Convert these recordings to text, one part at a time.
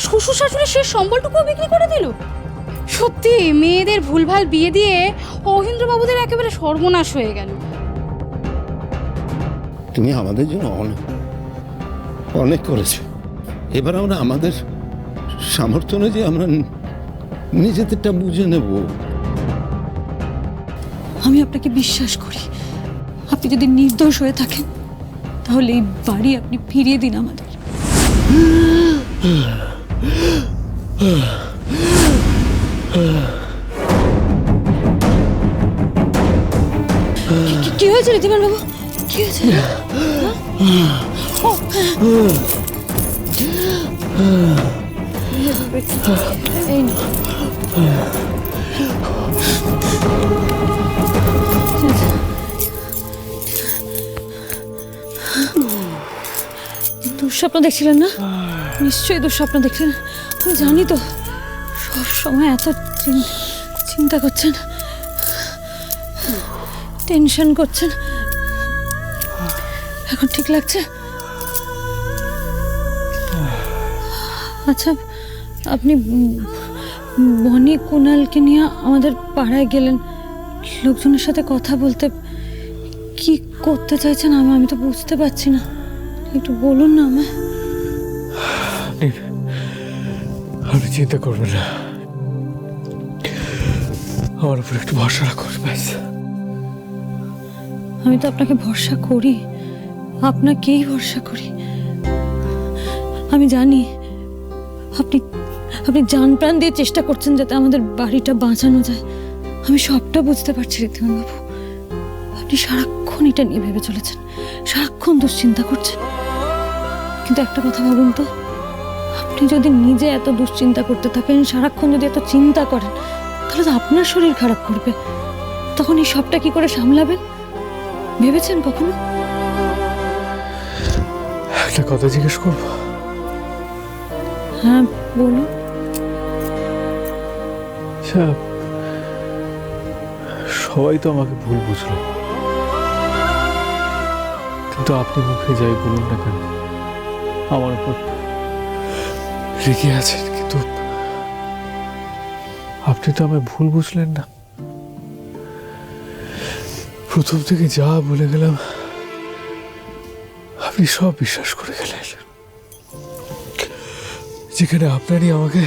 শ্বশুর শাশুড়ি শেষ সম্বলটুকু বিক্রি করে দিল। সত্যি মেয়েদের ভুলভাল বিয়ে দিয়ে অহিন্দ্রবাবুদের একেবারে সর্বনাশ হয়ে গেল। তুমি আমাদের জন্য অনেক অনেক করেছো। এবার আমরা আমাদের সামর্থ্য অনুযায়ী আমরা নিজেদেরটা বুঝে নেব। আমি আপনাকে বিশ্বাস করি। আপনি যদি নির্দোষ হয়ে থাকেন তাহলে এই বাড়ি আপনি ফিরিয়ে দিন আমাদের। কি হয়েছে ঋদ্ধিমান বাবু? কি হয়েছে? এই না, দুঃস্বপ্ন দেখছিলেন না? নিশ্চয়ই দুঃস্বপ্ন দেখছিলেন। আমি জানি তো, সব সময় এত চিন্তা করছেন, টেনশন করছেন। এখন ঠিক লাগছে? আচ্ছা, আপনি বনি কুণালকে নিয়ে আমাদের পাড়ায় গেলেন লোকজনের সাথে কথা বলতে। কি করতে চাইছেন আমি তো বুঝতে পারছি না। একটু বলুন না আমায়। আপনি চিন্তা করবেন না, আমার উপর একটু ভরসা রাখুন ব্যাস। আমি তো আপনাকে ভরসা করি, আপনাকেই ভরসা করি। আমি জানি আপনি জান প্রাণ দিয়ে চেষ্টা করছেন যাতে আমাদের বাড়িটা বাঁচানো যায়। আমি সবটা বুঝতে পারছি ঋদ্ধিমান বাবু। আপনি সারাক্ষণ এটা নিয়ে ভেবে চলেছেন, সারাক্ষণ দুশ্চিন্তা করছেন। কিন্তু একটা কথা ভাবুন তো, আপনি যদি নিজে এত দুশ্চিন্তা করতে থাকেন, সারাক্ষণ যদি এত চিন্তা করেন, তাহলে তো আপনার শরীর খারাপ করবে। তখন এই সবটা কি করে সামলাবেন ভেবেছেন কখনো? একটা কথা জিজ্ঞেস করবো? হ্যাঁ বলুন। সবাই তো আমাকে ভুল বুঝলো, কিন্তু আপনি মুখে যাই বলুন না কেন আমার উপর রেগে আছেন। কিন্তু আপনি তো আমায় ভুল বুঝলেন না। প্রথম থেকে যা বলে গেলাম আপনি সব বিশ্বাস করে গেলেন। যেখানে আপনারই আমাকে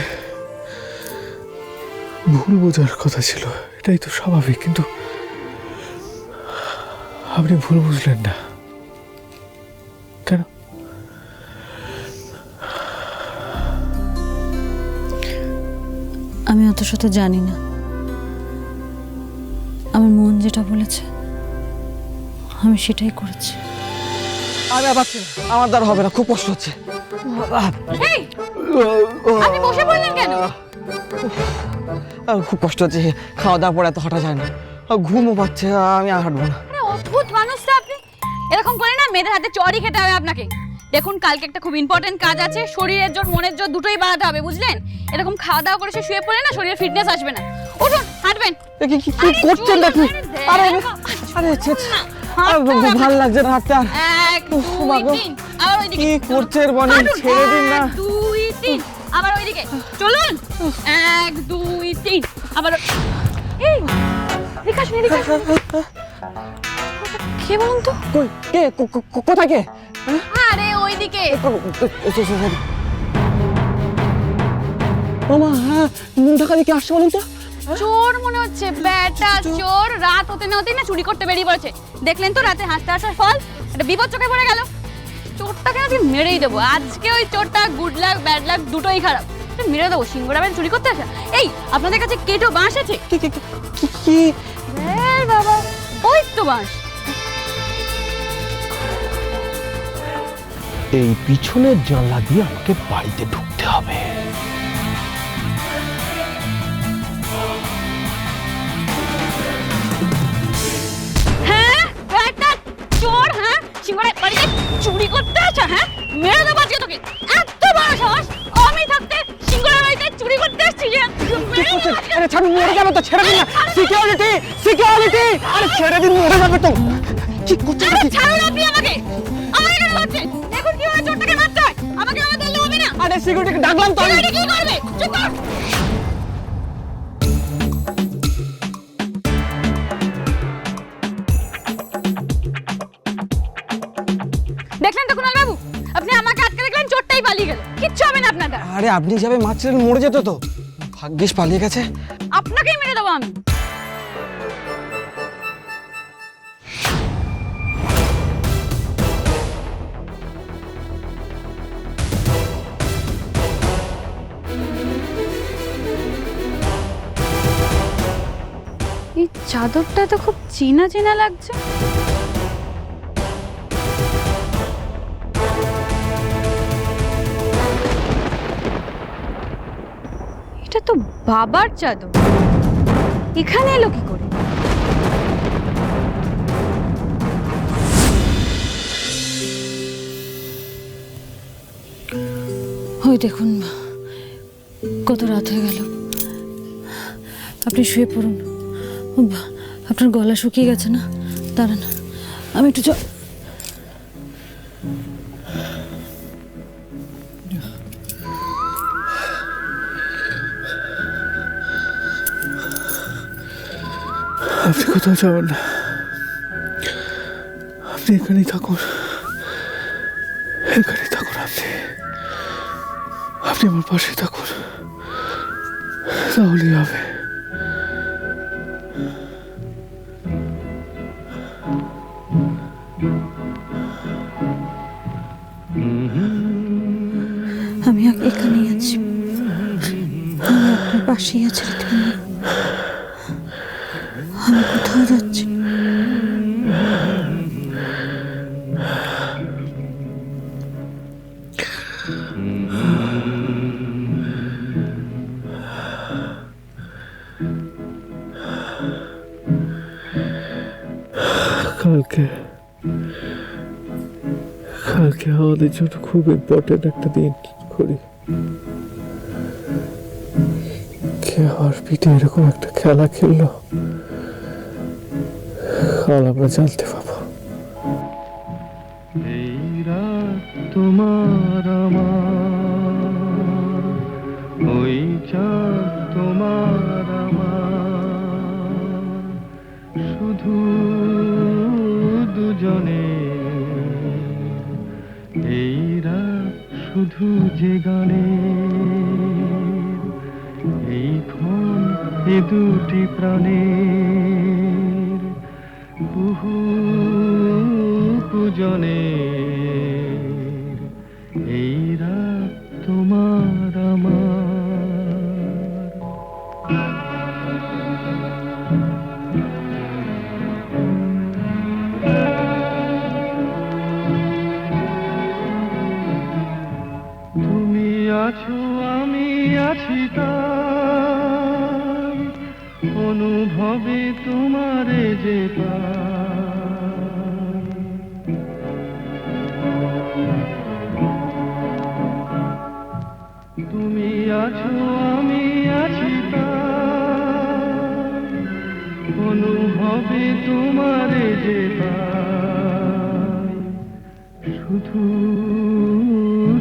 ভুল বোঝার কথা ছিল, এটাই তো স্বাভাবিক। কিন্তু আপনি ভুল বুঝলেন না কেন? আমি অত শত জানি না। আমার মন যেটা বলেছে আমি সেটাই করেছি। আমি আর পাচ্ছি না, আমার দ্বারা হবে না, খুব কষ্ট হচ্ছে। এই, আপনি বসে পড়লেন কেন? খুব কষ্ট হচ্ছে, খাওয়া দাওয়ার পর এত হাঁটা যায় না, ঘুমও পাচ্ছে, আমি আর হাঁটবো না। অদ্ভুত মানুষ তো আপনি। এরকম করে না মেয়েদের হাতে চড়ই খেতে হবে আপনাকে। দেখুন, কালকে একটা খুব ইম্পর্টেন্ট কাজ আছে, শরীরের জোর মনের জোর দুটোই বাড়াতে হবে, বুঝলেন? এরকম খাওয়া দাওয়া করে শুয়ে পড়ে না শরীরে ফিটনেস আসবে না। উঠুন, হাঁটবেন। কি করছেন নাকি? আরে আরে ভালো লাগছে না হাঁটতে। এক, দুই, তিন, আবার ওইদিকে। কি করছেন বনি? ছেড়ে দিন না। 1, 2, 3, আবার ওইদিকে চলুন। 1, 2, 3, আবার। এই রিকা শুনে, রিকা কে বলুন তো? কে? কোথায় কে? আরে ওইদিকে। মামা, হ্যাঁ, মুখ ঢাকা দিকে আসছে বলুন তো। চোর মনে হচ্ছে, বেটা চোর। রাত হতে না হতেই না চুরি করতে বেরিয়ে পড়েছে। দেখলেন তো রাতে হাসতে হাসার ফল, একটা বিপদ চোখে পড়ে গেল। চোরটাকে আজকে মেরেই দেবো। আজকে ওই চোরটা গুড লাক ব্যাড লাক দুটোই খারাপ, মেরে দেবো। সিংহরা চুরি করতে আসা। এই, আপনাদের কাছে কেটো বাঁশ আছে? কি বাবা, ওই তো বাঁশ। এই পিছনের জানলা দিয়ে আমাকে বাড়িতে ঢুকতে হবে। হ্যাঁ বেটা চোর, হ্যাঁ সিংহরায় বাড়িতে চুরি করতে আসা, হ্যাঁ মেরে দেবো আজকে তোকে। এত বড় সাহস, আমি থাকতে সিংহরায় বাড়িতে চুরি করতে আসছিস? আরে ছাড়ুন, মরে যাবে তো, ছেড়ে দিন না। সিকিউরিটি সিকিউরিটি, আরে ছেড়ে দিন, মরে যাবে তো। কি করছেন আপনি? ছাড়ুন আপনি আমাকে, আমাকে কেন ধরছেন? দেখুন কিভাবে চোরটাকে মারতে হয়, আমাকে ধরলে হবে না। আরে সিকিউরিটিকে ডাকলাম তো আমি। সিকিউরিটি কি করবে? চুপ কর। দেখলেন তো কুণাল বাবু, আপনি আমাকে আটকে দেখলেন, চোরটাই পালিয়ে গেল, কিচ্ছু হবে না আপনার দ্বারা। আরে আপনি যাবে মারছিলেন, মরে যেত তো, ভাগ্যিস পালিয়ে গেছে। আপনাকেই মেরে দেবো আমি। এই চাদরটা তো খুব চেনা চেনা লাগছে। এটা তো বাবার চাদর, এখানে এলো কি করে? ওই দেখুন, কত রাত হয়ে গেল। আপনি শুয়ে পড়ুন। আপনার গলা শুকিয়ে গেছে না? দাঁড়ান, আমি একটু আপনি কোথাও যাবেন না, আপনি এখানেই থাকুন, এখানেই থাকুন। আপনি আমার পাশে থাকুন, তাহলেই হবে। আমি এখানেই আছি, আমি আপনার পাশেই আছি ঋতুপর্ণা। আমি কোথাও যাচ্ছি না। কালকে আমাদের জন্য খুব ইম্পর্টেন্ট একটা দিন করি। কে আমার পিঠে এরকম একটা খেলা খেললো, কাল আমরা জানতে পাবো। এই রাত তোমার আমার, ওই চাঁদ তোমার আমার, শুধু দুজনে এই রাত, শুধু যে গানে এই ক্ষণ, এ দুটি প্রাণের বহু পূজনে এই রাত তোমার আমার। তুমি আছো, আমি আছি, তাই অনুভবে তোমারে যে পাই। তুমি আছো, আমি আছি, তাই অনুভবে তোমারে যে পাই, শুধু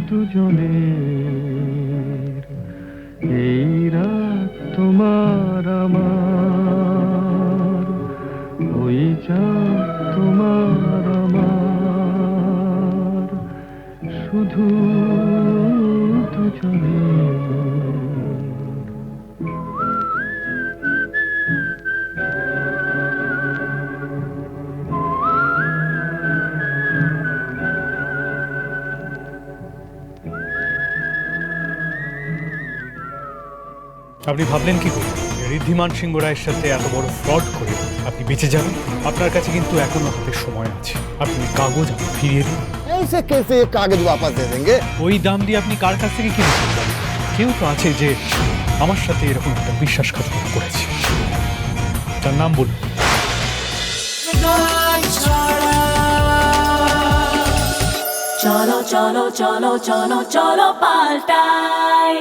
দুজনের এই রাত তোমার আমার, ওই চাঁদ তোমার আমার, শুধু দুজনের। আপনি ভাবলেন কি করে ঋদ্ধিমান সিংহ রায়ের সাথে এত বড় ফ্রড করে আপনি বেঁচে যাবেন? আপনার কাছে কিন্তু এখনো হাতে সময় আছে, আপনি কাগজ ফিরিয়ে দিন। ऐसे कैसे ये कागज वापस दे देंगे? ওই দাম দিয়ে আপনি কার কাছ থেকে কিনেছেন গাড়ি? কেউ তো আছে যে আমার সাথে এরকম একটা বিশ্বাসঘাতকতা করেছে। তার নাম বলুন। চলো চলো চলো চলো চলো পাল্টাই